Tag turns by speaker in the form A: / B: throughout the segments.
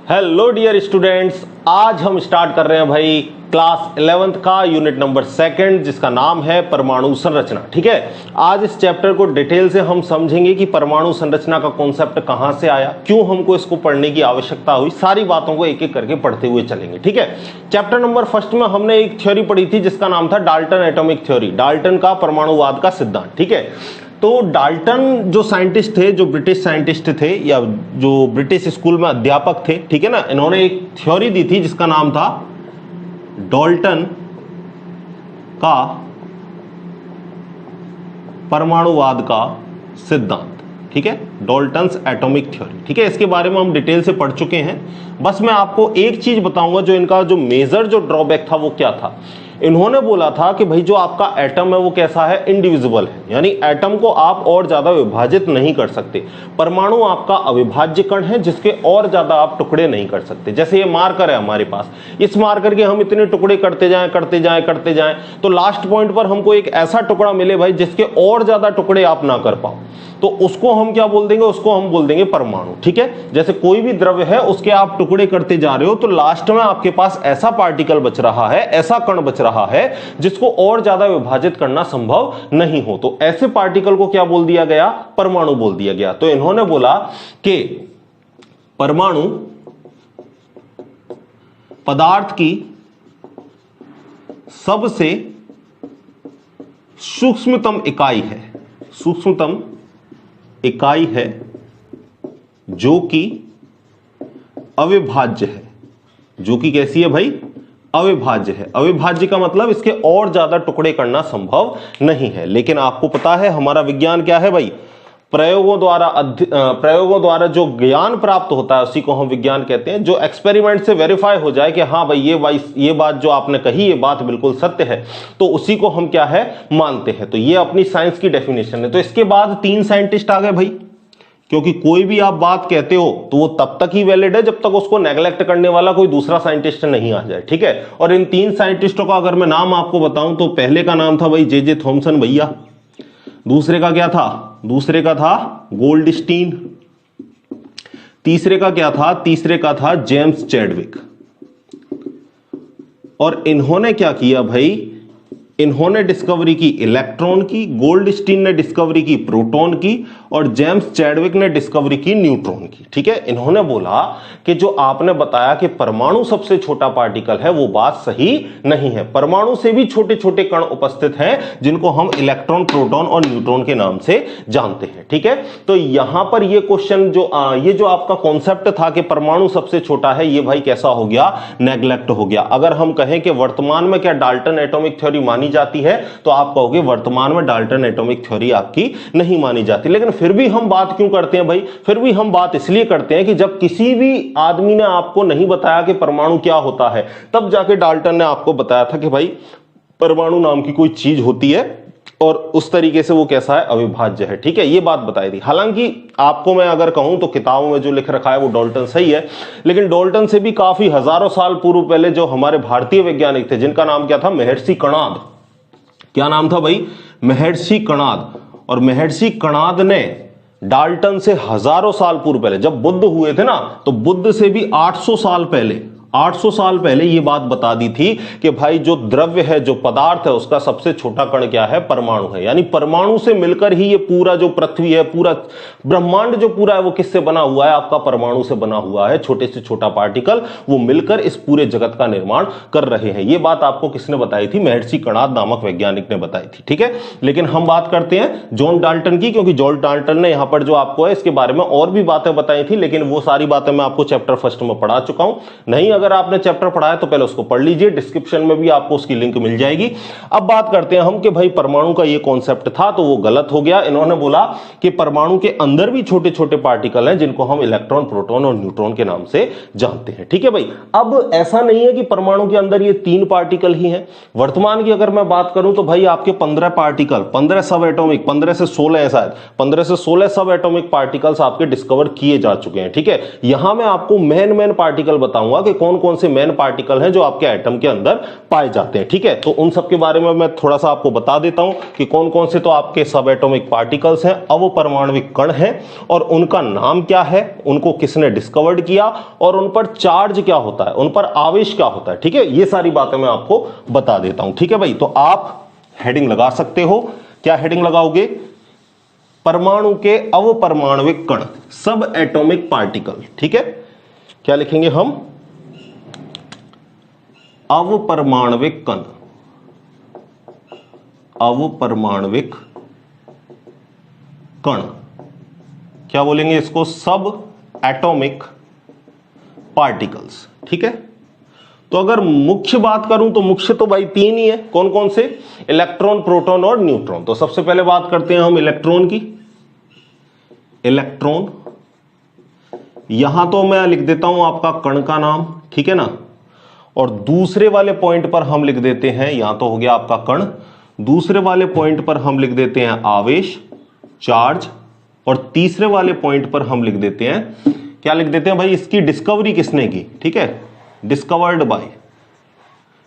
A: Hello dear students, आज हम start कर रहे हैं भाई क्लास 11th का यूनिट नंबर 2 जिसका नाम है परमाणु संरचना। ठीक है, आज इस चैप्टर को डिटेल से हम समझेंगे कि परमाणु संरचना का कॉन्सेप्ट कहां से आया, क्यों हमको इसको पढ़ने की आवश्यकता हुई, सारी बातों को एक एक करके पढ़ते हुए चलेंगे। ठीक है, चैप्टर नंबर 1 में हमने एक थ्योरी पढ़ी थी जिसका नाम था डाल्टन एटॉमिक थ्योरी, डाल्टन का परमाणुवाद का सिद्धांत। ठीक है, तो डाल्टन जो साइंटिस्ट थे, जो ब्रिटिश साइंटिस्ट थे या जो ब्रिटिश स्कूल में अध्यापक थे, ठीक है ना, इन्होंने एक थ्योरी दी थी जिसका नाम था डाल्टन का परमाणुवाद का सिद्धांत। ठीक है, डाल्टन्स एटॉमिक थ्योरी। ठीक है, इसके बारे में हम डिटेल से पढ़ चुके हैं। बस मैं आपको एक चीज बताऊंगा, जो इनका जो मेजर जो ड्रॉबैक था वो क्या था। इन्होंने बोला था कि भाई जो आपका एटम है वो कैसा है, इंडिविजिबल है, यानी एटम को आप और ज्यादा विभाजित नहीं कर सकते। परमाणु आपका अविभाज्य कण है जिसके और ज्यादा आप टुकड़े नहीं कर सकते। जैसे ये मार्कर है हमारे पास, इस मार्कर के हम इतने टुकड़े करते जाएं करते जाएं करते जाएं तो लास्ट पॉइंट पर हमको एक ऐसा टुकड़ा मिले भाई जिसके और ज्यादा टुकड़े आप ना कर पाओ, तो उसको हम क्या बोल देंगे, उसको हम बोल देंगे परमाणु। ठीक है, जैसे कोई भी द्रव्य है उसके आप टुकड़े करते जा रहे हो तो लास्ट में आपके पास ऐसा पार्टिकल बच रहा है, ऐसा कण बच रहा है जिसको और ज्यादा विभाजित करना संभव नहीं हो, तो ऐसे पार्टिकल को क्या बोल दिया गया, परमाणु बोल दिया गया। तो इन्होंने बोला कि परमाणु पदार्थ की सबसे सूक्ष्मतम इकाई है, सूक्ष्मतम इकाई है जो कि अविभाज्य है। जो कि कैसी है भाई, अविभाज्य है। अविभाज्य का मतलब इसके और ज्यादा टुकड़े करना संभव नहीं है। लेकिन आपको पता है हमारा विज्ञान क्या है भाई, प्रयोगों द्वारा जो ज्ञान प्राप्त होता है उसी को हम विज्ञान कहते हैं। जो एक्सपेरिमेंट से वेरीफाई हो जाए कि हाँ भाई ये बात जो आपने कही ये बात बिल्कुल सत्य है, तो उसी को हम क्या है, मानते हैं। तो ये अपनी साइंस की डेफिनेशन है। तो इसके बाद 3 साइंटिस्ट आ गए भाई, क्योंकि कोई भी आप बात कहते हो तो वो तब तक ही वैलिड है जब तक उसको नेग्लेक्ट करने वाला कोई दूसरा साइंटिस्ट नहीं आ जाए। ठीक है, और इन 3 साइंटिस्टों का अगर मैं नाम आपको बताऊं तो पहले का नाम था भाई जे थॉमसन भैया, दूसरे का क्या था, दूसरे का था गोल्डस्टीन, तीसरे का क्या था, तीसरे का था जेम्स चैडविक। और इन्होंने क्या किया भाई, इन्होंने डिस्कवरी की इलेक्ट्रॉन की, गोल्डस्टीन ने डिस्कवरी की प्रोटॉन की और जेम्स चैडविक ने डिस्कवरी की न्यूट्रॉन की। ठीक है, इन्होंने बोला कि जो आपने बताया कि परमाणु सबसे छोटा पार्टिकल है वो बात सही नहीं है। परमाणु से भी छोटे छोटे कण उपस्थित हैं जिनको हम इलेक्ट्रॉन, प्रोटॉन और न्यूट्रॉन के नाम से जानते हैं। ठीक है, तो यहां पर ये क्वेश्चन ये जो आपका कॉन्सेप्ट था कि परमाणु सबसे छोटा है, ये भाई कैसा हो गया, नेग्लेक्ट हो गया। अगर हम कहें कि वर्तमान में क्या डाल्टन एटॉमिक थ्योरी मानी जाती है तो आप कहोगे वर्तमान में डाल्टन एटॉमिक थ्योरी आपकी नहीं मानी जाती। लेकिन फिर भी हम बात क्यों करते हैं भाई, फिर भी हम बात इसलिए करते हैं कि जब किसी भी आदमी ने आपको नहीं बताया कि परमाणु क्या होता है, तब जाके डाल्टन ने आपको बताया था कि भाई परमाणु नाम की कोई चीज होती है और उस तरीके से वो कैसा है, अविभाज्य है। ठीक है, ये बात बताई थी। हालांकि आपको मैं अगर कहूं तो किताबों में जो लिख रखा है वो डाल्टन सही है, लेकिन डाल्टन से भी काफी हजारों साल पूर्व पहले जो हमारे भारतीय वैज्ञानिक थे जिनका नाम क्या था, महर्षि कणाद। क्या नाम था भाई, महर्षि कणाद। और महर्षि कणाद ने डाल्टन से हजारों साल पूर्व पहले, जब बुद्ध हुए थे ना, तो बुद्ध से भी 800 साल पहले, 800 साल पहले ये बात बता दी थी कि भाई जो द्रव्य है, जो पदार्थ है, उसका सबसे छोटा कण क्या है, परमाणु है। यानी परमाणु से मिलकर ही ये पूरा जो पृथ्वी है, पूरा ब्रह्मांड जो पूरा है वो किससे बना हुआ है, आपका परमाणु से बना हुआ है। छोटे से छोटा पार्टिकल वो मिलकर इस पूरे जगत का निर्माण कर रहे हैं। ये बात आपको किसने बताई थी, महर्षि कणाद नामक वैज्ञानिक ने बताई थी। ठीक है, लेकिन हम बात करते हैं जॉन डाल्टन की, क्योंकि जॉन डाल्टन ने यहां पर जो आपको है इसके बारे में और भी बातें बताई थी, लेकिन वो सारी बातें मैं आपको चैप्टर 1 में पढ़ा चुका हूं। नहीं अगर आपने चैप्टर पढ़ा है तो पहले उसको पढ़ लीजिए, डिस्क्रिप्शन में भी आपको उसकी लिंक मिल जाएगी। अब बात करते हैं हम कि भाई परमाणु का ये कॉन्सेप्ट था तो वो गलत हो गया। इन्होंने बोला कि परमाणु के अंदर भी छोटे छोटे पार्टिकल हैं जिनको हम इलेक्ट्रॉन, प्रोटॉन और न्यूट्रॉन के नाम से जानते हैं। ठीक है भाई, अब ऐसा नहीं है कि परमाणु के अंदर ये 3 पार्टिकल ही हैं। वर्तमान की अगर मैं बात करूं तो भाई आपके 15 पार्टिकल, 15 सब एटॉमिक, 15 से 16 है शायद, 15 से 16 सब एटॉमिक पार्टिकल्स आपके डिस्कवर किए जा चुके हैं। ठीक है, यहां मैं आपको मेन पार्टिकल बताऊंगा कि कौन कौन कौन से मेन पार्टिकल हैं जो आपके एटम के अंदर पाए जाते हैं। ठीक है, तो उन सब के बारे में मैं थोड़ा सा आपको बता देता हूं कि कौन कौन से तो आपके सब एटॉमिक पार्टिकल्स हैं, अवपरमाणविक कण हैं, और उनका नाम क्या है, उनको किसने डिस्कवर्ड किया, और उन पर चार्ज क्या होता है, उन पर आवेश क्या होता है। ठीक है, ये सारी बातें मैं आपको बता देता हूं। ठीक है भाई, तो आप हेडिंग लगा सकते हो। क्या हेडिंग लगाओगे? परमाणु के अवपरमाणविक कण, सब एटॉमिक पार्टिकल। ठीक है, क्या लिखेंगे हम? अवपरमाणविक कण, अवपरमाणविक कण, क्या बोलेंगे इसको? सब एटॉमिक पार्टिकल्स। ठीक है, तो अगर मुख्य बात करूं तो मुख्य तो भाई तीन ही है। कौन कौन से? इलेक्ट्रॉन, प्रोटॉन और न्यूट्रॉन। तो सबसे पहले बात करते हैं हम इलेक्ट्रॉन की। इलेक्ट्रॉन, यहां तो मैं लिख देता हूं आपका कण का नाम, ठीक है ना, और दूसरे वाले पॉइंट पर हम लिख देते हैं, यहां तो हो गया आपका कण, दूसरे वाले पॉइंट पर हम लिख देते हैं आवेश, चार्ज, और तीसरे वाले पॉइंट पर हम लिख देते हैं, क्या लिख देते हैं भाई? इसकी डिस्कवरी किसने की? ठीक है, डिस्कवर्ड बाय,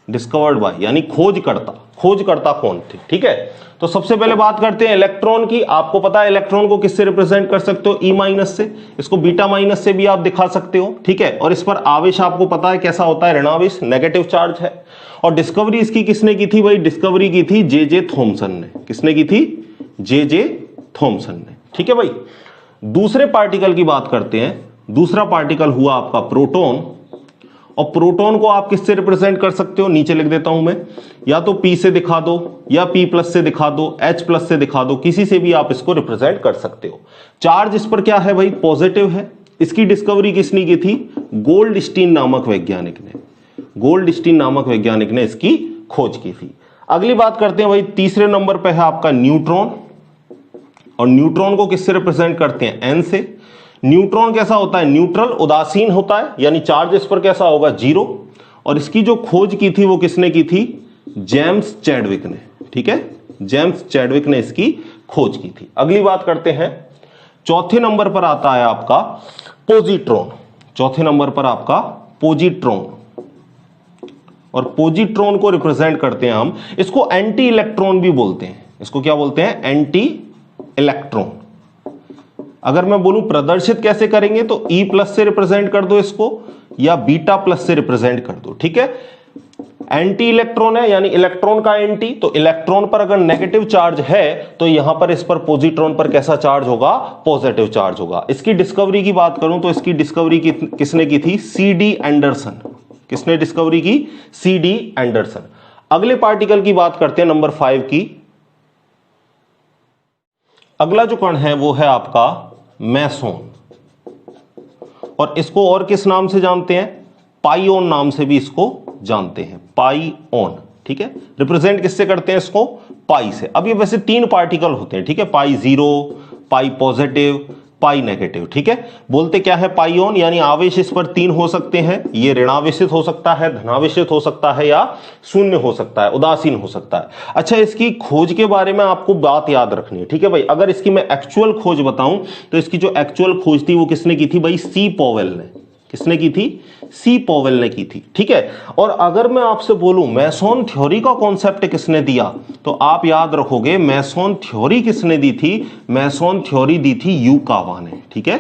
A: डिस्कवर्ड बाय यानी खोजकर्ता। खोजकर्ता कौन थे? ठीक है, तो सबसे पहले बात करते हैं इलेक्ट्रॉन की। आपको पता है इलेक्ट्रॉन को किससे रिप्रेजेंट कर सकते हो? ई माइनस से। इसको बीटा माइनस से भी आप दिखा सकते हो। ठीक है, और इस पर आवेश आपको पता है कैसा होता है? ऋणावेश, नेगेटिव चार्ज है। और डिस्कवरी इसकी किसने की थी भाई? डिस्कवरी की थी जे थॉमसन ने। किसने की थी? जे थॉमसन ने। ठीक है भाई, दूसरे पार्टिकल की बात करते हैं। दूसरा पार्टिकल हुआ आपका प्रोटॉन, और प्रोटॉन को आप किससे रिप्रेजेंट कर सकते हो? नीचे लिख देता हूं मैं, या तो P से दिखा दो, या P प्लस से दिखा दो, H प्लस से दिखा दो, किसी से भी आप इसको रिप्रेजेंट कर सकते हो। चार्ज इस पर क्या है भाई? पॉजिटिव है। इसकी डिस्कवरी किसने की थी? गोल्डस्टीन नामक वैज्ञानिक ने। गोल्डस्टीन नामक वैज्ञानिक ने इसकी खोज की थी। अगली बात करते हैं भाई, तीसरे नंबर पर है आपका न्यूट्रॉन, और न्यूट्रॉन को किससे रिप्रेजेंट करते हैं? N से। न्यूट्रॉन कैसा होता है? न्यूट्रल, उदासीन होता है, यानी चार्ज इस पर कैसा होगा? जीरो। और इसकी जो खोज की थी वो किसने की थी? जेम्स चैडविक ने। ठीक है, जेम्स चैडविक ने इसकी खोज की थी। अगली बात करते हैं, चौथे नंबर पर आता है आपका पोजिट्रॉन। चौथे नंबर पर आपका पोजिट्रॉन, और पोजिट्रॉन को रिप्रेजेंट करते हैं हम, इसको एंटी इलेक्ट्रॉन भी बोलते हैं। इसको क्या बोलते हैं? Anti electron. अगर मैं बोलूं प्रदर्शित कैसे करेंगे, तो E प्लस से रिप्रेजेंट कर दो इसको, या बीटा प्लस से रिप्रेजेंट कर दो। ठीक है, एंटी इलेक्ट्रॉन है, यानी इलेक्ट्रॉन का एंटी, तो इलेक्ट्रॉन पर अगर नेगेटिव चार्ज है तो यहां पर इस पर पोजिट्रॉन पर कैसा चार्ज होगा? पॉजिटिव चार्ज होगा। इसकी डिस्कवरी की बात करूं तो इसकी डिस्कवरी किसने की थी? CD Anderson. किसने डिस्कवरी की? CD Anderson. अगले पार्टिकल की बात करते हैं, नंबर 5 की। अगला जो कण है वो है आपका मेसोन, और इसको और किस नाम से जानते हैं? पाइओन नाम से भी इसको जानते हैं, पाइओन। ठीक है, रिप्रेजेंट किससे करते हैं इसको? पाई से। अब ये वैसे तीन पार्टिकल होते हैं, ठीक है, पाई जीरो, पाई पॉजिटिव, पाई नेगेटिव। ठीक है, बोलते क्या है? पाइओन, यानी आवेश इस पर तीन हो सकते हैं। ये ऋणावेशित हो सकता है, धनावेशित हो सकता है, या शून्य हो सकता है, उदासीन हो सकता है। अच्छा, इसकी खोज के बारे में आपको बात याद रखनी है। ठीक है भाई, अगर इसकी मैं एक्चुअल खोज बताऊं तो इसकी जो एक्चुअल खोज थी वो किसने की थी भाई? सी पॉवेल ने। किसने की थी? सी पॉवेल ने की थी। ठीक है, और अगर मैं आपसे बोलूं मेसोन थ्योरी का कॉन्सेप्ट किसने दिया, तो आप याद रखोगे मेसोन थ्योरी किसने दी थी? मेसोन थ्योरी दी थी युकावा ने। ठीक है,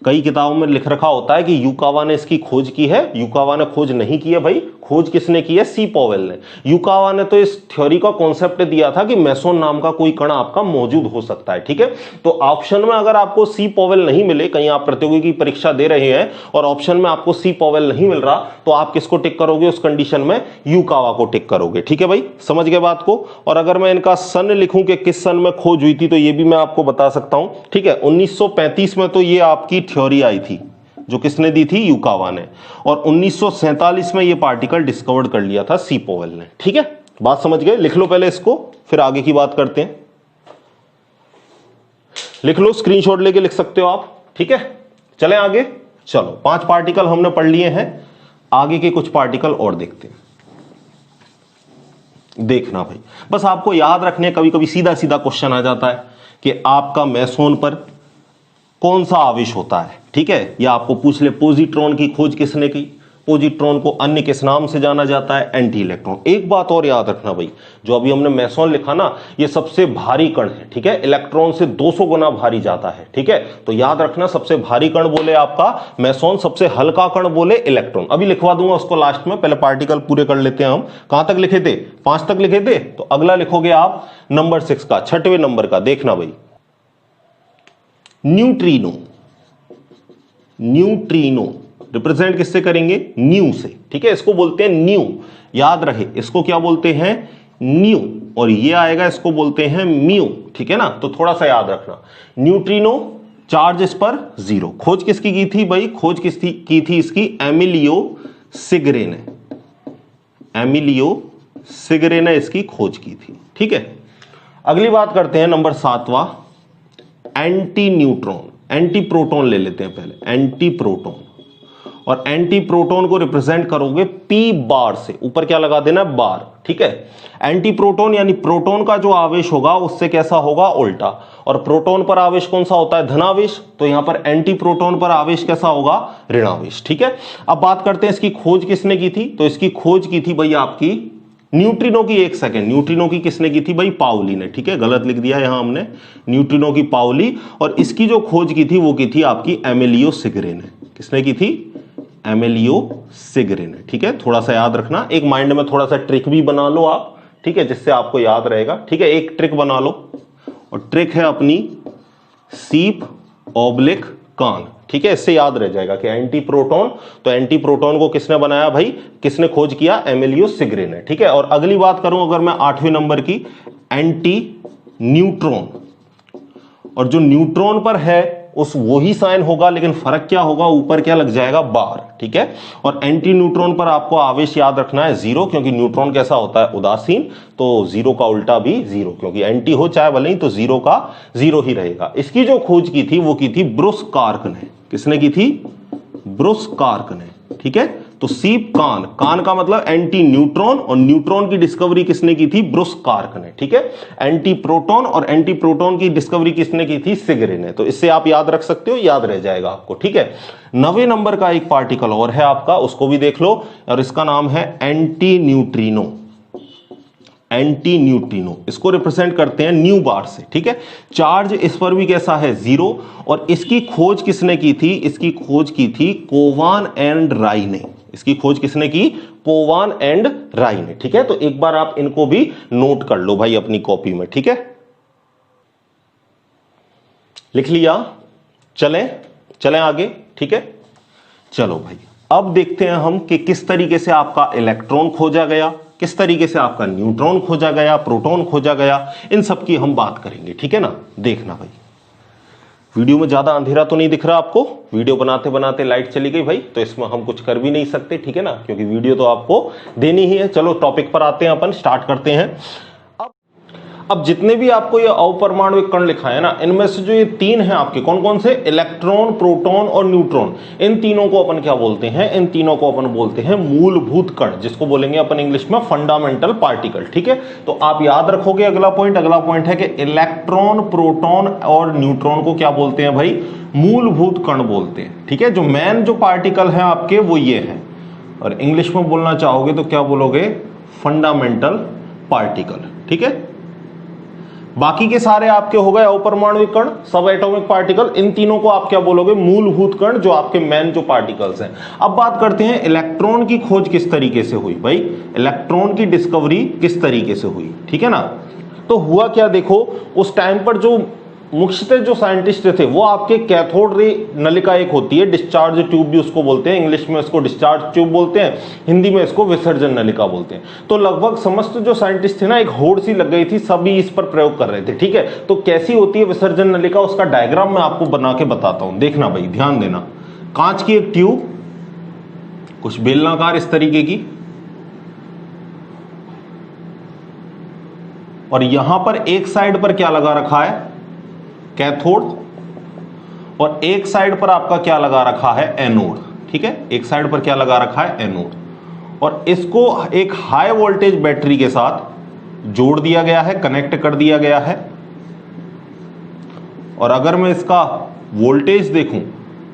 A: कई किताबों में लिख रखा होता है कि युकावा ने इसकी खोज की है। युकावा ने खोज नहीं की है भाई, खोज किसने की है? सी पॉवेल ने। युकावा ने तो इस थ्योरी का कॉन्सेप्ट दिया था कि मेसोन नाम का कोई कण आपका मौजूद हो सकता है। ठीक है, तो ऑप्शन में अगर आपको सी पॉवेल नहीं मिले, कहीं आप प्रतियोगी की परीक्षा दे रहे हैं और ऑप्शन में आपको सी पॉवेल नहीं मिल रहा, तो आप किसको टिक करोगे उस कंडीशन में? युकावा को टिक करोगे। ठीक है भाई, समझ गए बात को। और अगर मैं इनका सन लिखूं कि किस सन में खोज हुई थी, तो ये भी मैं आपको बता सकता हूं। ठीक है, 1935 में तो ये आपकी थ्योरी आई थी, जो किसने दी थी? युकावा ने। और 1947 में ये पार्टिकल डिस्कवर्ड कर लिया था सी पॉवेल ने। ठीक है, बात समझ गए? लिख लो पहले इसको, फिर आगे की बात करते हैं। लिख लो, स्क्रीनशॉट लेके लिख सकते हो आप। ठीक है, चलें आगे। चलो, 5 पार्टिकल हमने पढ़ लिए हैं, आगे के कुछ पार्टिकल और देखते हैं। देखना भाई, बस आपको याद रखने, कभी कभी सीधा सीधा क्वेश्चन आ जाता है कि आपका मेसोन पर कौन सा आवेश होता है। ठीक है, या आपको पूछ ले पोजिट्रॉन की खोज किसने की, पॉजिट्रॉन को अन्य किस नाम से जाना जाता है? Anti electron. एक बात और याद रखना भाई, जो अभी हमने मेसॉन लिखा ना, ये सबसे भारी कण है, ठीक है, इलेक्ट्रॉन से 200 गुना भारी जाता है, ठीक है, तो याद रखना सबसे भारी कण बोले आपका मेसॉन, सबसे हल्का कण बोले इलेक्ट्रॉन। अभी लिखवा दूंगा उसको लास्ट में, पहले पार्टिकल पूरे कर लेते हैं हम। कहां तक लिखे थे? 5 तक लिखे थे, तो अगला लिखोगे आप नंबर 6 का, 6वें नंबर का, देखना भाई, न्यूट्रिनो। न्यूट्रिनो रिप्रेजेंट किससे करेंगे? न्यू से, ठीक है, इसको बोलते हैं न्यू, याद रहे, इसको क्या बोलते हैं? न्यू। और ये आएगा, इसको बोलते हैं म्यू, ठीक है ना, तो थोड़ा सा याद रखना। न्यूट्रिनो, चार्ज इस पर 0। खोज किसकी की थी भाई? खोज किसकी की थी इसकी? एमिलियो सिगरे ने, एमिलियो सिगरे ने इसकी खोज की थी, ठीक है। अगली बात करते हैं नंबर 7वां, एंटी न्यूट्रॉन। एंटी प्रोटॉन ले लेते हैं पहले, एंटी प्रोटॉन। और एंटी प्रोटॉन को रिप्रेजेंट करोगे पी बार से, ऊपर क्या लगा देना? बार, ठीक है। एंटी प्रोटॉन यानी प्रोटॉन का जो आवेश होगा उससे कैसा होगा? उल्टा। और प्रोटॉन पर आवेश कौन सा होता है? धनावेश, तो यहां पर एंटी प्रोटॉन पर आवेश कैसा होगा? ऋणावेश, ठीक है। अब बात करते हैं इसकी खोज किसने की थी, तो इसकी खोज की थी भाई आपकी न्यूट्रिनो की। एक सेकेंड, न्यूट्रिनो की किसने की थी भाई? पाउली ने, ठीक है, गलत लिख दिया यहां हमने, न्यूट्रिनो की पाउली। और इसकी जो खोज की थी वो की थी आपकी एमिलियो सिगरे ने। किसने की थी? एमिलियो सिगरे ने, ठीक है, थोड़ा सा याद रखना। एक माइंड में थोड़ा सा ट्रिक भी बना लो आप, ठीक है, जिससे आपको याद रहेगा, ठीक है। एक ट्रिक बना लो, और ट्रिक है अपनी सीप ऑब्लिक कान, ठीक है, इससे याद रह जाएगा कि एंटी प्रोटॉन, तो एंटी प्रोटॉन को किसने बनाया भाई? किसने खोज किया? एमिलियो सिगरे ने, ठीक है। और अगली बात करूं अगर मैं 8वें नंबर की, एंटी न्यूट्रॉन। और जो न्यूट्रॉन पर है उस वही साइन होगा, लेकिन फर्क क्या होगा? ऊपर क्या लग जाएगा? बार, ठीक है। और एंटी न्यूट्रॉन पर आपको आवेश याद रखना है 0, क्योंकि न्यूट्रॉन कैसा होता है? उदासीन, तो 0 का उल्टा भी 0, क्योंकि एंटी हो चाहे भले ही, तो 0 का 0 ही रहेगा। इसकी जो खोज की थी वो की थी ब्रुस कार्क ने। किसने की थी? ब्रुस कार्क ने, ठीक है। तो सीप कान, कान का मतलब एंटी न्यूट्रॉन, और न्यूट्रॉन की डिस्कवरी किसने की थी? ब्रुस कार्क ने, ठीक है। एंटी प्रोटॉन, और एंटी प्रोटॉन की डिस्कवरी किसने की थी? सिगरे ने। तो इससे आप याद रख सकते हो, याद रह जाएगा आपको, ठीक है। 9वें नंबर का एक पार्टिकल और है आपका, उसको भी देख लो, और इसका नाम है एंटी न्यूट्रिनो। एंटी न्यूट्रिनो, इसको रिप्रेजेंट करते हैं न्यू बार से, ठीक है। चार्ज इस पर भी कैसा है? 0। और इसकी खोज किसने की थी? इसकी खोज की थी कोवान एंड राय ने। इसकी खोज किसने की? कोवान एंड राय ने, ठीक है। तो एक बार आप इनको भी नोट कर लो भाई अपनी कॉपी में, ठीक है। लिख लिया? चलें चलें आगे, ठीक है। चलो भाई, अब देखते हैं हम कि किस तरीके से आपका इलेक्ट्रॉन खोजा गया, किस तरीके से आपका न्यूट्रॉन खोजा गया, प्रोटॉन खोजा गया, इन सब की हम बात करेंगे, ठीक है ना। देखना भाई, वीडियो में ज्यादा अंधेरा तो नहीं दिख रहा आपको? वीडियो बनाते बनाते लाइट चली गई भाई, तो इसमें हम कुछ कर भी नहीं सकते, ठीक है ना, क्योंकि वीडियो तो आपको देनी ही है। चलो टॉपिक पर आते हैं, अपन स्टार्ट करते हैं। अब जितने भी आपको ये अपरमाणविक कण लिखा है ना, इनमें से जो ये 3 हैं आपके, कौन कौन से? इलेक्ट्रॉन, प्रोटॉन और न्यूट्रॉन। इन तीनों को अपन क्या बोलते हैं? इन तीनों को अपन बोलते हैं मूलभूत कण, जिसको बोलेंगे अपन इंग्लिश में फंडामेंटल पार्टिकल, ठीक है। तो आप याद रखोगे अगला पॉइंट है कि इलेक्ट्रॉन, प्रोटॉन और न्यूट्रॉन को क्या बोलते हैं भाई? मूलभूत कण बोलते हैं, ठीक है। जो मेन जो पार्टिकल है आपके वो ये है, और इंग्लिश में बोलना चाहोगे तो क्या बोलोगे? फंडामेंटल पार्टिकल, ठीक है। बाकी के सारे आपके हो गए अपरमाणुक कण, सब एटॉमिक पार्टिकल। इन तीनों को आप क्या बोलोगे? मूलभूत कण, जो आपके मेन जो पार्टिकल्स हैं। अब बात करते हैं इलेक्ट्रॉन की खोज किस तरीके से हुई भाई, इलेक्ट्रॉन की डिस्कवरी किस तरीके से हुई, ठीक है ना। तो हुआ क्या, देखो, उस टाइम पर जो मुख्यतः जो साइंटिस्ट थे वो आपके कैथोड रे नलिका एक होती है, डिस्चार्ज ट्यूब भी उसको बोलते हैं, इंग्लिश में इसको डिस्चार्ज ट्यूब बोलते हैं, हिंदी में इसको विसर्जन नलिका बोलते हैं। तो लगभग समस्त जो साइंटिस्ट थे ना, एक होड़ सी लग गई थी, सभी इस पर प्रयोग कर रहे थे, ठीक है। तो कैसी होती है विसर्जन नलिका, उसका डायग्राम मैं आपको बना के बताता हूं, देखना भाई, ध्यान देना। कांच की एक ट्यूब, कुछ बेलनाकार इस तरीके की, और यहां पर एक साइड पर क्या लगा रखा है? कैथोड, और एक साइड पर आपका क्या लगा रखा है? एनोड, ठीक है। एक साइड पर क्या लगा रखा है? एनोड, और इसको एक हाई वोल्टेज बैटरी के साथ जोड़ दिया गया है, कनेक्ट कर दिया गया है। और अगर मैं इसका वोल्टेज देखूं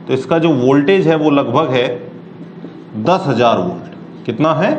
A: तो इसका जो वोल्टेज है वो लगभग है 10,000 वोल्ट। कितना है?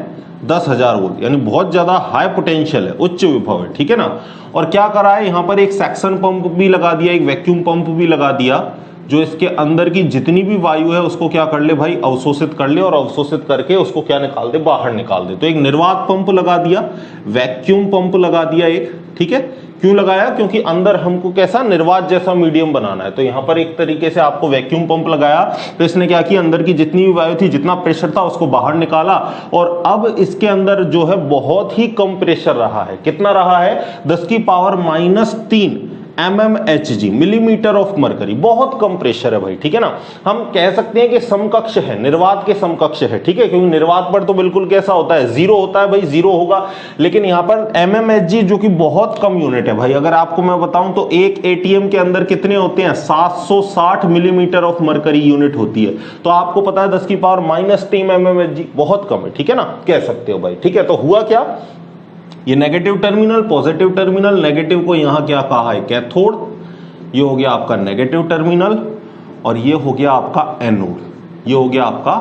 A: 10,000 वोल्ट, यानी बहुत ज्यादा हाई पोटेंशियल है, उच्च विभव है, ठीक है ना। और क्या करा है यहाँ पर, एक सेक्शन पंप भी लगा दिया, एक वैक्यूम पंप भी लगा दिया, जो इसके अंदर की जितनी भी वायु है उसको क्या कर ले भाई, अवशोषित कर ले, और अवशोषित करके उसको क्या निकाल दे, बाहर निकाल दे। तो एक निर्वात पंप लगा दिया, वैक्यूम पंप लगा दिया एक, ठीक है। क्यों लगाया? क्योंकि अंदर हमको कैसा, निर्वात जैसा मीडियम बनाना है। तो यहां पर एक तरीके से आपको वैक्यूम पंप लगाया, तो इसने क्या किया, अंदर की जितनी भी वायु थी, जितना प्रेशर था उसको बाहर निकाला, और अब इसके अंदर जो है बहुत ही कम प्रेशर रहा है। कितना रहा है? 10⁻³ mmHg, मिलीमीटर ऑफ मरकरी, बहुत कम प्रेशर है भाई, ठीक है ना। हम कह सकते हैं कि समकक्ष है, निर्वात के समकक्ष है, ठीक है, क्योंकि निर्वात पर तो बिल्कुल कैसा होता है, जीरो होता है भाई, जीरो होगा। लेकिन यहां पर mmHg जो कि बहुत कम यूनिट है भाई, अगर आपको मैं बताऊं तो एक एटीएम के अंदर कितने होते हैं, 760 मिलीमीटर ऑफ मरकरी यूनिट होती है। तो आपको पता है 10⁻³ mmHg बहुत कम है, ठीक है ना, कह सकते हो भाई, ठीक है। तो हुआ क्या, ये negative terminal, positive terminal, negative को यहां क्या कहा है, कैथोड, ये हो गया आपका नेगेटिव टर्मिनल, और ये हो गया आपका एनोड, ये हो गया आपका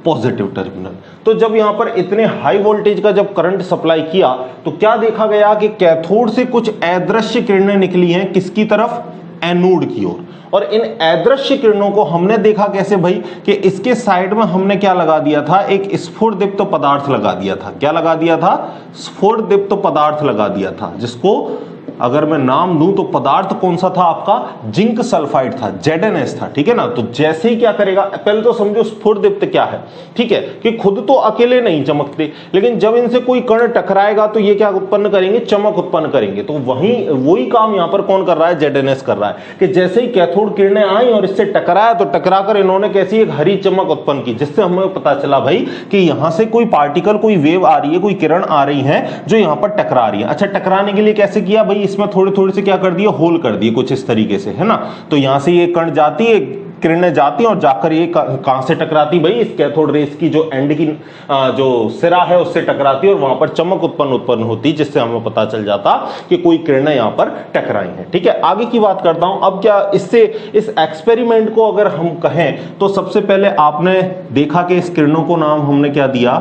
A: पॉजिटिव टर्मिनल। तो जब यहां पर इतने हाई वोल्टेज का जब करंट सप्लाई किया, तो क्या देखा गया कि कैथोड से कुछ अदृश्य किरणें निकली हैं, किसकी तरफ, एनोड की ओर। और इन अदृश्य किरणों को हमने देखा कैसे भाई, कि इसके साइड में हमने क्या लगा दिया था, एक स्फुरदीप्त पदार्थ लगा दिया था। क्या लगा दिया था? स्फुरदीप्त पदार्थ लगा दिया था, जिसको अगर मैं नाम दूं तो पदार्थ कौन सा था आपका, जिंक सल्फाइड था, ZnS था, ठीक है ना। तो जैसे ही क्या करेगा, पहले तो समझो स्फुरदीप्त क्या है, ठीक है, कि खुद तो अकेले नहीं चमकते, लेकिन जब इनसे कोई कण टकराएगा तो ये क्या उत्पन्न करेंगे, चमक उत्पन्न करेंगे। तो वही काम यहां पर कौन कर रहा है, ZnS कर रहा है, कि जैसे ही कैथोड किरणें आई और इससे टकराया, तो टकराकर इन्होंने कैसी एक हरी चमक उत्पन्न की, जिससे हमें पता चला भाई कि यहां से कोई पार्टिकल, कोई वेव आ रही है, कोई किरण आ रही है जो यहां पर टकरा रही है। अच्छा, टकराने के लिए कैसे किया भाई, इसमें थोड़े थोड़े से क्या कर दिए, होल कर दिए कुछ इस तरीके से, है ना। तो यहां से ये कण जाती है, किरणें जाती हैं, और जाकर ये कहां से टकराती भाई, इस कैथोड रेस की जो एंड की जो सिरा है उससे टकराती है, और वहां पर चमक उत्पन्न होती, जिससे हमें पता चल जाता कि कोई किरणें यहां पर टकराई हैं, ठीक है। आगे की बात करता हूं। अब क्या इससे, इस एक्सपेरिमेंट को अगर हम कहें तो सबसे पहले आपने देखा कि इस किरणों को नाम हमने क्या दिया,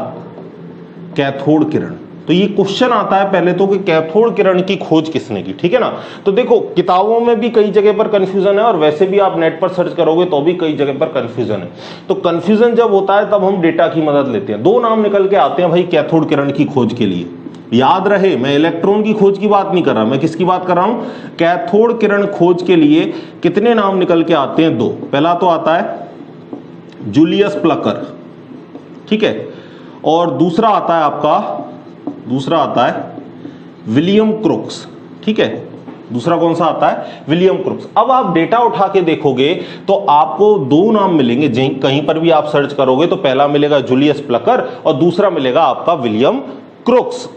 A: कैथोड किरण। तो ये क्वेश्चन आता है पहले तो कि कैथोड किरण की खोज किसने की, ठीक है ना। तो देखो, किताबों में भी कई जगह पर कंफ्यूजन है, और वैसे भी आप नेट पर सर्च करोगे तो भी कई जगह पर कंफ्यूजन है। तो कंफ्यूजन जब होता है तब हम डेटा की मदद लेते हैं। दो नाम निकल के आते हैं भाई कैथोड किरण की खोज के लिए। याद रहे, मैं इलेक्ट्रॉन की खोज की बात नहीं कर रहा, मैं किसकी बात कर रहा हूं, कैथोड किरण खोज के लिए कितने नाम निकल के आते हैं, दो। पहला तो आता है जूलियस प्लकर, ठीक है, और दूसरा आता है विलियम क्रुक्स, ठीक है। दूसरा कौन सा आता है, विलियम क्रुक्स। अब आप डेटा उठा के देखोगे तो आपको दो नाम मिलेंगे, कहीं पर भी आप सर्च करोगे तो पहला मिलेगा जूलियस प्लकर और दूसरा मिलेगा आपका विलियम क्रुक्स।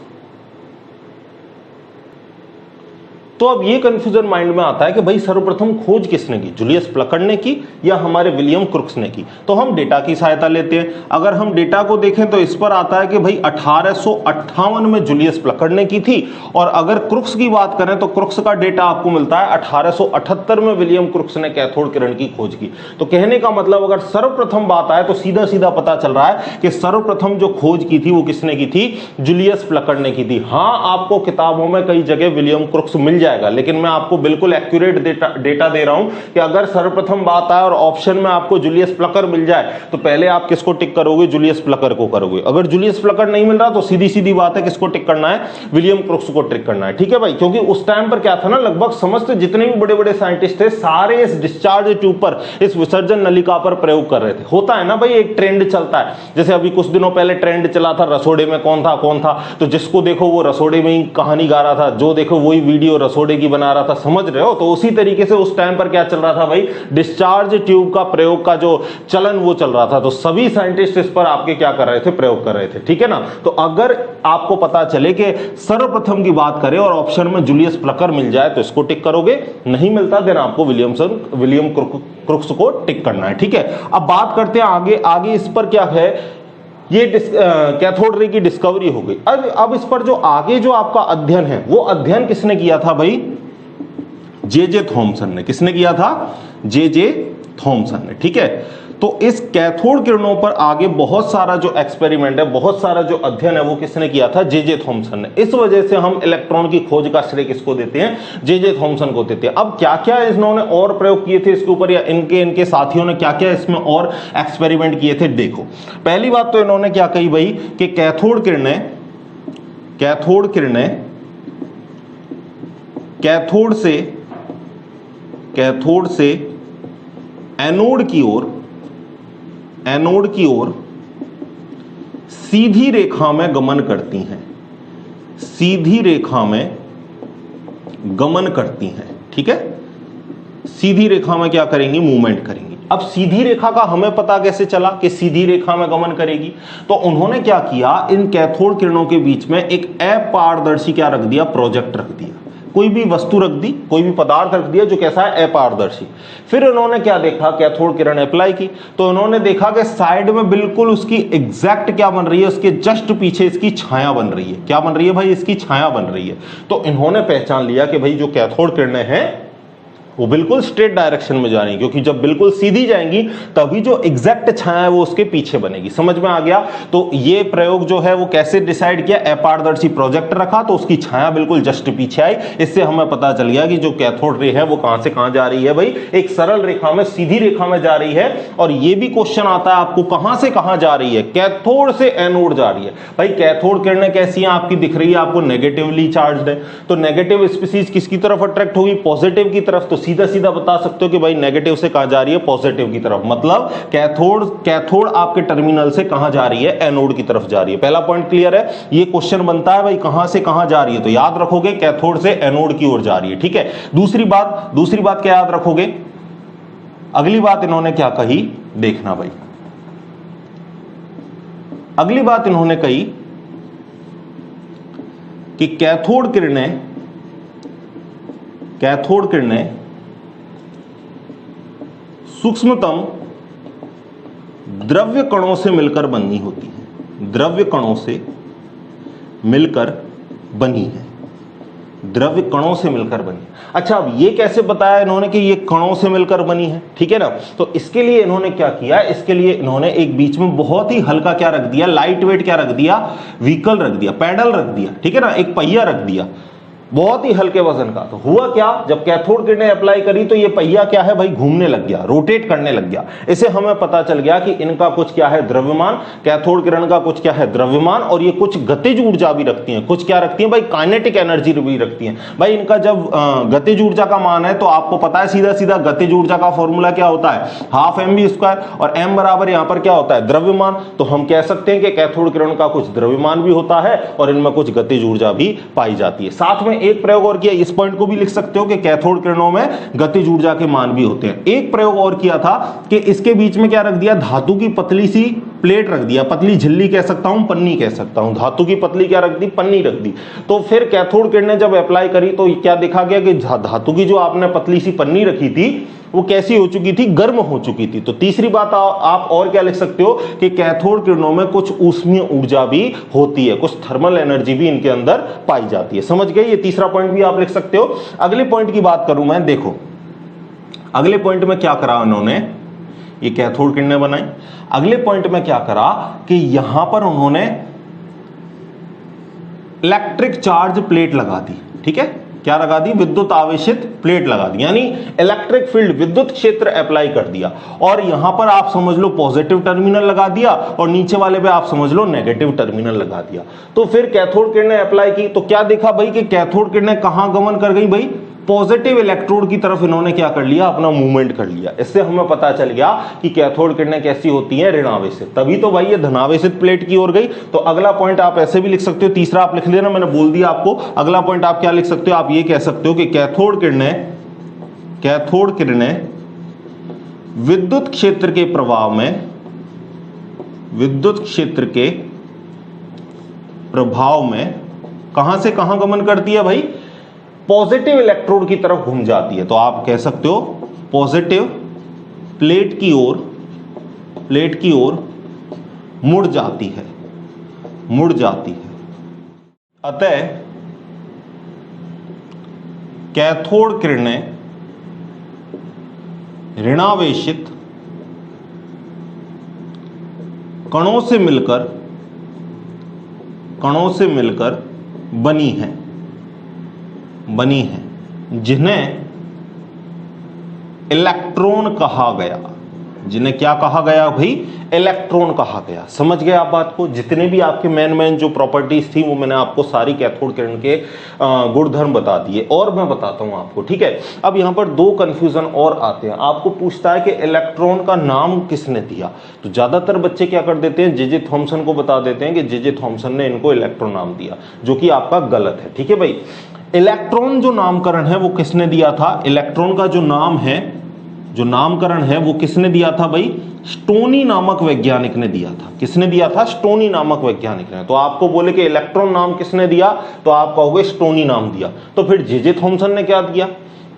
A: तो अब ये कंफ्यूजन माइंड में आता है कि भाई सर्वप्रथम खोज किसने की, जूलियस प्लकर ने की या हमारे विलियम क्रुक्स ने की। तो हम डेटा की सहायता लेते हैं। अगर हम डेटा को देखें तो इस पर आता है कि भाई 1858 में जूलियस प्लकर ने की थी, और अगर क्रुक्स की बात करें तो क्रुक्स का डेटा आपको मिलता है 1878 में विलियम क्रुक्स ने कैथोड किरण की खोज की। तो कहने का मतलब अगर सर्वप्रथम बात आए तो सीधा सीधा पता चल रहा है कि सर्वप्रथम जो खोज की थी वो किसने की थी, जूलियस प्लकर ने की थी। हाँ, आपको किताबों में कई जगह विलियम क्रुक्स मिल जाएगा, लेकिन मैं आपको बिल्कुल एक्यूरेट डेटा दे रहा हूं कि अगर सर्वप्रथम बात आए और ऑप्शन में आपको जूलियस प्लकर मिल जाए तो पहले आप किसको टिक करोगे, जूलियस प्लकर को करोगे। अगर जूलियस प्लकर नहीं मिल रहा तो सीधी सीधी बात है किसको टिक करना है, विलियम क्रुक्स को टिक करना है, ठीक है भाई। क्योंकि उस टाइम पर क्या था ना, लगभग समस्त जितने भी बड़े बड़े साइंटिस्ट थे सारे इस डिस्चार्ज ट्यूब पर, इस विसर्जन नलिका पर प्रयोग कर रहे थे। होता है ना भाई, एक ट्रेंड चलता है, जैसे अभी कुछ दिनों पहले ट्रेंड चला था रसोड़े में कौन था, तो जिसको देखो वो रसोड़े में ही कहानी गा रहा था, जो देखो वही वीडियो रसोड़े की बना रहा था, समझ रहे हो। तो उसी तरीके से उस टाइम पर क्या चल रहा था भाई, डिस्चार्ज ट्यूब का प्रयोग का जो चलन वो चल रहा था। तो सभी साइंटिस्ट इस पर आपके क्या कर रहे थे, प्रयोग कर रहे थे, ठीक है ना। तो अगर आपको पता चले कि सर्वप्रथम की बात करें और ऑप्शन में जूलियस प्लकर मिल जाए तो इसको टिक करोगे, नहीं मिलता देन आपको विलियम क्रुक्स को टिक करना है, ठीक है। अब बात करते हैं आगे इस पर क्या है, ये कैथोड रे की डिस्कवरी हो गई। अब इस पर जो आगे जो आपका अध्ययन है वो अध्ययन किसने किया था भाई, जे थॉमसन ने। किसने किया था, जे थॉमसन ने, ठीक है। तो इस कैथोड किरणों पर आगे बहुत सारा जो एक्सपेरिमेंट है, बहुत सारा जो अध्ययन है वो किसने किया था? जे थॉमसन ने। इस वजह से हम इलेक्ट्रॉन की खोज का श्रेय किसको देते हैं? जे थॉमसन को देते हैं। अब क्या क्या इन्होंने और प्रयोग किए थे इसके ऊपर, या इनके साथियों ने क्या क्या इसमें और एक्सपेरिमेंट किए थे? देखो, पहली बात तो इन्होंने क्या कही भाई कि कैथोड किरणें कैथोड से एनोड की ओर सीधी रेखा में गमन करती हैं, सीधी रेखा में गमन करती हैं। ठीक है, सीधी रेखा में क्या करेंगी? मूवमेंट करेंगी। अब सीधी रेखा का हमें पता कैसे चला कि सीधी रेखा में गमन करेगी? तो उन्होंने क्या किया, इन कैथोड किरणों के बीच में एक अपारदर्शी क्या रख दिया? प्रोजेक्ट रख दिया। कोई भी वस्तु रख दी, कोई भी पदार्थ रख दिया जो कैसा है? अपारदर्शी। फिर उन्होंने क्या देखा? कैथोड किरण अप्लाई की, तो उन्होंने देखा कि साइड में बिल्कुल उसकी एग्जैक्ट क्या बन रही है? उसके जस्ट पीछे इसकी छाया बन रही है। क्या बन रही है भाई? इसकी छाया बन रही है। तो इन्होंने पहचान लिया कि भाई जो कैथोड किरणें हैं वो बिल्कुल स्ट्रेट डायरेक्शन में जा रही है, क्योंकि जब बिल्कुल सीधी जाएंगी तभी जो एग्जैक्ट छाया है वो उसके पीछे बनेगी। समझ में आ गया? तो ये प्रयोग जो है वो कैसे डिसाइड किया? अपारदर्शी प्रोजेक्टर रखा तो उसकी छाया बिल्कुल जस्ट पीछे आई। इससे हमें पता चल गया कि जो कैथोड रे है वो कहां से कहां जा रही है भाई? एक सरल रेखा में, सीधी रेखा में जा रही है। और ये भी क्वेश्चन आता है आपको, कहां से कहां जा रही है? कैथोड से एनोड जा रही है। भाई कैथोड किरणें कैसी हैं? आपकी दिख रही है आपको नेगेटिवली चार्ज्ड है, तो नेगेटिव स्पीसीज किसकी तरफ अट्रैक्ट होगी? पॉजिटिव की तरफ। तो सीधा सीधा बता सकते हो कि भाई नेगेटिव से कहां जा रही है? पॉजिटिव की तरफ। मतलब कैथोड आपके टर्मिनल से कहां जा रही है? एनोड की तरफ जा रही है। पहला पॉइंट क्लियर है? ये क्वेश्चन बनता है भाई कहां से कहां जा रही है, तो याद रखोगे कैथोड से एनोड की ओर जा रही है। ठीक है, दूसरी बात क्या याद रखोगे? अगली बात इन्होंने क्या कही देखना भाई। अगली बात इन्होंने कही कि कैथोड किरणें सूक्ष्मतम द्रव्य कणों से मिलकर बनी होती हैं। द्रव्य कणों से मिलकर बनी है। द्रव्य कणों से मिलकर बनी। अच्छा, अब ये कैसे बताया इन्होंने कि ये कणों से मिलकर बनी है? ठीक है ना, तो इसके लिए इन्होंने क्या किया? इसके लिए इन्होंने एक बीच में बहुत ही हल्का क्या रख दिया? लाइट वेट क्या रख दिया? व्हीकल रख दिया, पैडल रख दिया। ठीक है ना, एक पहिया रख दिया बहुत ही हल्के वजन का। तो हुआ क्या, जब कैथोड किरणें अप्लाई करी तो ये पहिया क्या है भाई? घूमने लग गया, रोटेट करने लग गया। इससे हमें पता चल गया कि इनका कुछ क्या है? द्रव्यमान। कैथोड किरण का कुछ क्या है? द्रव्यमान। और ये कुछ गतिज ऊर्जा भी रखती हैं। कुछ क्या रखती हैं भाई? काइनेटिक एनर्जी भी रखती हैं। भाई इनका जब गतिज ऊर्जा का मान है तो आपको पता है सीधा सीधा गतिज ऊर्जा का फॉर्मूला क्या होता है? हाफ mv², और m बराबर यहां पर क्या होता है? द्रव्यमान। तो हम कह सकते हैं कि कैथोड किरण का कुछ द्रव्यमान भी होता है और इनमें कुछ गतिज ऊर्जा भी पाई जाती है। साथ में एक प्रयोग और किया, इस पॉइंट को भी लिख सकते हो कि कैथोड किरणों में गतिज ऊर्जा के मान भी होते हैं। एक प्रयोग और किया था कि इसके बीच में क्या रख दिया? धातु की पतली सी प्लेट रख दिया। पतली झिल्ली कह सकता हूं, पन्नी कह सकता हूं। धातु की पतली क्या रख दी? पन्नी रख दी। तो फिर कैथोड किरणें जब अप्लाई करी तो क्या देखा गया कि धातु की जो आपने पतली सी पन्नी रखी थी वो कैसी हो चुकी थी? गर्म हो चुकी थी। तो तीसरी बात आप और क्या लिख सकते हो कि कैथोड किरणों में कुछ ऊष्मीय ऊर्जा भी होती है, कुछ थर्मल एनर्जी भी इनके अंदर पाई जाती है। समझ गए? ये तीसरा पॉइंट भी आप लिख सकते हो। अगले पॉइंट की बात करूं मैं, देखो अगले पॉइंट में क्या करा उन्होंने? ये कैथोड किरणें बनाई। अगले पॉइंट में क्या करा कि यहां पर उन्होंने इलेक्ट्रिक चार्ज प्लेट लगा दी। ठीक है, क्या लगा दी? विद्युत आवेशित प्लेट लगा दी, यानी इलेक्ट्रिक फील्ड, विद्युत क्षेत्र अप्लाई कर दिया। और यहां पर आप समझ लो पॉजिटिव टर्मिनल लगा दिया और नीचे वाले पे आप समझ लो नेगेटिव टर्मिनल लगा दिया। तो फिर कैथोड किरणें अप्लाई की तो क्या देखा भाई कि कैथोड किरणें कहां गमन कर गई भाई? पॉजिटिव इलेक्ट्रोड की तरफ इन्होंने क्या कर लिया? अपना मूवमेंट कर लिया। इससे हमें पता चल गया कि कैथोड किरणें कैसी होती हैं? ऋणावेशित। तभी तो भाई ये धनावेशित प्लेट की ओर गई। तो अगला पॉइंट आप ऐसे भी लिख सकते हो, तीसरा आप लिख लेना, मैंने बोल दिया आपको। अगला पॉइंट आप क्या लिख सकते हो? आप ये कह सकते हो कि कैथोड किरणें विद्युत क्षेत्र के प्रभाव में, विद्युत क्षेत्र के प्रभाव में कहां से कहां गमन करती है भाई? पॉजिटिव इलेक्ट्रोड की तरफ घूम जाती है। तो आप कह सकते हो पॉजिटिव प्लेट की ओर मुड़ जाती है। अतः कैथोड किरणें ऋणावेशित कणों से मिलकर बनी है जिन्हें इलेक्ट्रॉन कहा गया। जिन्हें क्या कहा गया भाई? इलेक्ट्रॉन कहा गया। समझ गए आप बात को? जितने भी आपके मेन जो प्रॉपर्टीज थी वो मैंने आपको सारी कैथोड किरण के गुणधर्म बता दिए, और मैं बताता हूं आपको, ठीक है। अब यहां पर दो कंफ्यूजन और आते हैं। आपको पूछता है कि इलेक्ट्रॉन का नाम किसने दिया, तो ज्यादातर बच्चे क्या कर देते हैं, जे थॉमसन को बता देते हैं कि जे थॉमसन ने इनको इलेक्ट्रॉन नाम दिया, जो कि आपका गलत है, ठीक है भाई। इलेक्ट्रॉन जो नामकरण है वो किसने दिया था? इलेक्ट्रॉन का जो नाम है, जो नामकरण है वो किसने दिया था भाई? स्टोनी नामक वैज्ञानिक ने दिया था। किसने दिया था? स्टोनी नामक वैज्ञानिक ने। तो आपको बोले कि इलेक्ट्रॉन नाम किसने दिया, तो आप कहोगे स्टोनी नाम दिया। तो फिर जे थॉमसन ने क्या दिया?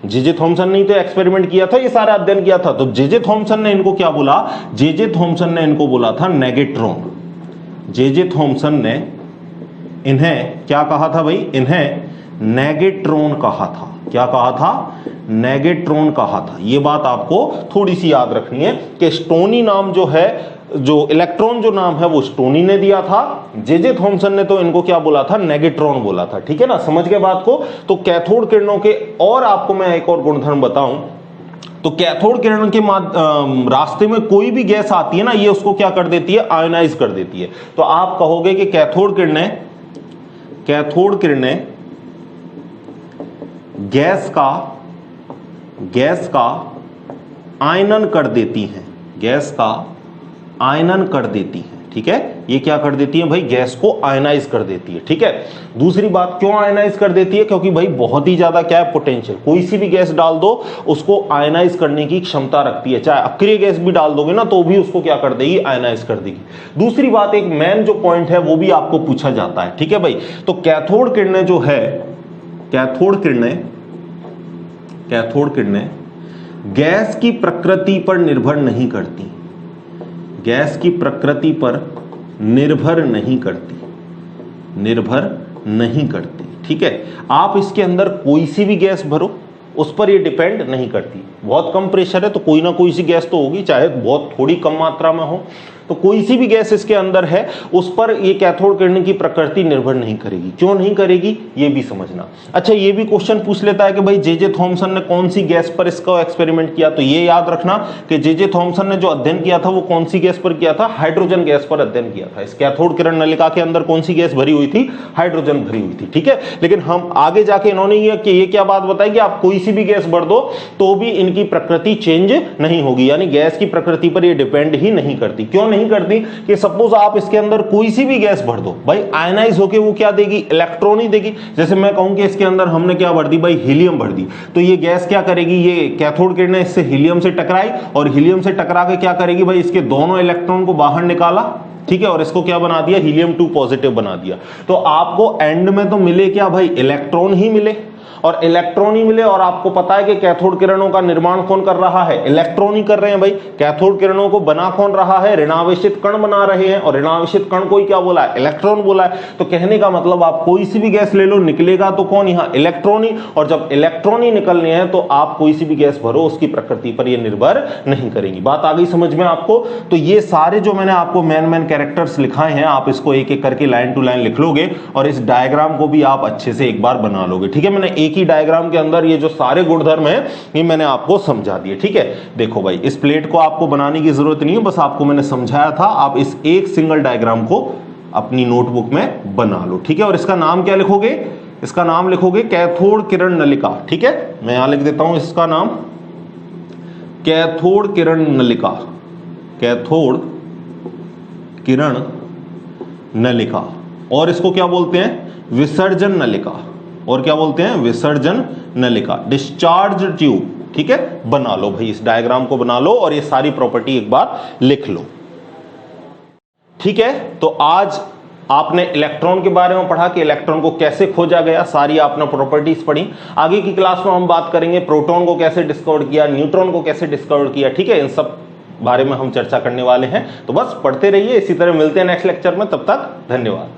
A: जे थॉमसन ने तो एक्सपेरिमेंट किया था, ये सारा अध्ययन किया था। तो जे थॉमसन ने इनको क्या बोला? जे थॉमसन ने इनको बोला था नेगेट्रॉन। जे थॉमसन ने इन्हें क्या कहा था भाई? इन्हें नेगेट्रॉन कहा था। क्या कहा था? नेगेट्रॉन कहा था। यह बात आपको थोड़ी सी याद रखनी है कि स्टोनी नाम जो है, जो इलेक्ट्रॉन जो नाम है वो स्टोनी ने दिया था। जे थॉमसन ने तो इनको क्या बोला था? नेगेट्रॉन बोला था, ठीक है ना। समझ गए बात को? तो कैथोड किरणों के, और आपको मैं एक और गुणधर्म बताऊं, तो कैथोड किरण के रास्ते में कोई भी गैस आती है ना, ये उसको क्या कर देती है? आयोनाइज कर देती है। तो आप कहोगे कि कैथोड किरणें गैस का आयनन कर देती हैं। गैस का आयनन कर देती हैं, ठीक है। ये क्या कर देती है भाई? गैस को आयनाइज कर देती है, ठीक है। दूसरी बात, क्यों आयनाइज कर देती है? क्योंकि भाई बहुत ही ज्यादा क्या है? पोटेंशियल। कोई सी भी गैस डाल दो उसको आयनाइज करने की क्षमता रखती है। चाहे अक्रिय गैस भी डाल दोगे ना तो भी उसको क्या कर देगी? आयनाइज कर देगी। दूसरी बात, एक मेन जो पॉइंट है वो भी आपको पूछा जाता है, ठीक है भाई। तो कैथोड किरणें जो है, कैथोड किरणें गैस की प्रकृति पर निर्भर नहीं करती। गैस की प्रकृति पर निर्भर नहीं करती, ठीक है। आप इसके अंदर कोई सी भी गैस भरो, उस पर ये डिपेंड नहीं करती। बहुत कम प्रेशर है तो कोई ना कोई सी गैस तो होगी, चाहे बहुत थोड़ी कम मात्रा में हो, तो कोई सी भी गैस इसके अंदर है उस पर ये कैथोड किरण की प्रकृति निर्भर नहीं करेगी। क्यों नहीं करेगी ये भी समझना। अच्छा, ये भी क्वेश्चन पूछ लेता है कि भाई जे थॉमसन ने कौन सी गैस पर इसका एक्सपेरिमेंट किया, तो ये याद रखना कि जे थॉमसन ने जो अध्ययन किया था वो कौन सी गैस पर किया था? हाइड्रोजन गैस पर अध्ययन किया था। इस कैथोड किरण नलिका के अंदर कौन सी गैस भरी हुई थी? हाइड्रोजन भरी हुई थी, ठीक है। लेकिन हम आगे जाके इन्होंने ये क्या बात बताई कि आप कोई सी भी गैस भर दो तो भी इनकी प्रकृति चेंज नहीं होगी, यानी गैस की प्रकृति पर ये डिपेंड ही नहीं करती। क्यों नहीं करती? कि सपोज आप इसके अंदर कोई सी भी गैस भर दो भाई, आयनाइज होके वो क्या देगी? इलेक्ट्रॉन ही देगी। जैसे मैं कहूं कि इसके अंदर हमने क्या भर दी भाई? हीलियम भर दी, तो ये गैस क्या करेगी? ये कैथोड किरणें इससे हीलियम से टकराई और हीलियम से टकरा के क्या करेगी भाई? इसके दोनों इलेक्ट्रॉन को बाहर निकाला, ठीक है, और इसको क्या बना दिया? हीलियम 2 पॉजिटिव बना दिया। तो आपको एंड में तो मिले क्या भाई? इलेक्ट्रॉन ही मिले, और इलेक्ट्रॉन ही मिले। और आपको पता है कि कैथोड किरणों का निर्माण कौन कर रहा है? इलेक्ट्रॉन ही कर रहे हैं भाई। कैथोड किरणों को बना कौन रहा है? ऋणावेशित कण बना रहे हैं, और ऋणावेशित कण को ही क्या बोला है? इलेक्ट्रॉन बोला है। तो कहने का मतलब आप कोई सी भी गैस ले लो, निकलेगा तो कौन? यहाँ इलेक्ट्रॉन ही। और जब इलेक्ट्रॉन ही निकलने हैं तो आप कोई सी भी गैस भरो उसकी प्रकृति पर यह निर्भर नहीं करेंगी। बात आ गई समझ में आपको? तो ये सारे जो मैंने आपको मेन कैरेक्टर्स लिखाए हैं, आप इसको एक एक करके लाइन टू लाइन लिख लोगे और इस डायग्राम को भी आप अच्छे से एक बार बना लोगे, ठीक है। मैंने एक ही डायग्राम के अंदर ये जो सारे गुणधर्म हैं ये मैंने आपको समझा दिए, ठीक है। देखो भाई, इस प्लेट को आपको बनाने की जरूरत नहीं है, बस आपको मैंने समझाया था। आप इस एक सिंगल डायग्राम को अपनी नोटबुक में बना लो, ठीक है। और इसका नाम क्या लिखोगे? इसका नाम लिखोगे कैथोड किरण नलिका, ठीक है। मैं यहां लिख देता हूं इसका नाम कैथोड किरण नलिका, कैथोड किरण नलिका। और इसको क्या बोलते हैं? विसर्जन नलिका। और क्या बोलते हैं? विसर्जन नलिका, डिस्चार्ज ट्यूब, ठीक है। बना लो भाई, इस डायग्राम को बना लो और ये सारी प्रॉपर्टी एक बार लिख लो, ठीक है। तो आज आपने इलेक्ट्रॉन के बारे में पढ़ा कि इलेक्ट्रॉन को कैसे खोजा गया, सारी आपने प्रॉपर्टीज पढ़ी। आगे की क्लास में हम बात करेंगे प्रोटॉन को कैसे डिस्कवर किया, न्यूट्रॉन को कैसे डिस्कवर किया, ठीक है। इन सब बारे में हम चर्चा करने वाले हैं। तो बस पढ़ते रहिए, इसी तरह मिलते हैं नेक्स्ट लेक्चर में। तब तक धन्यवाद।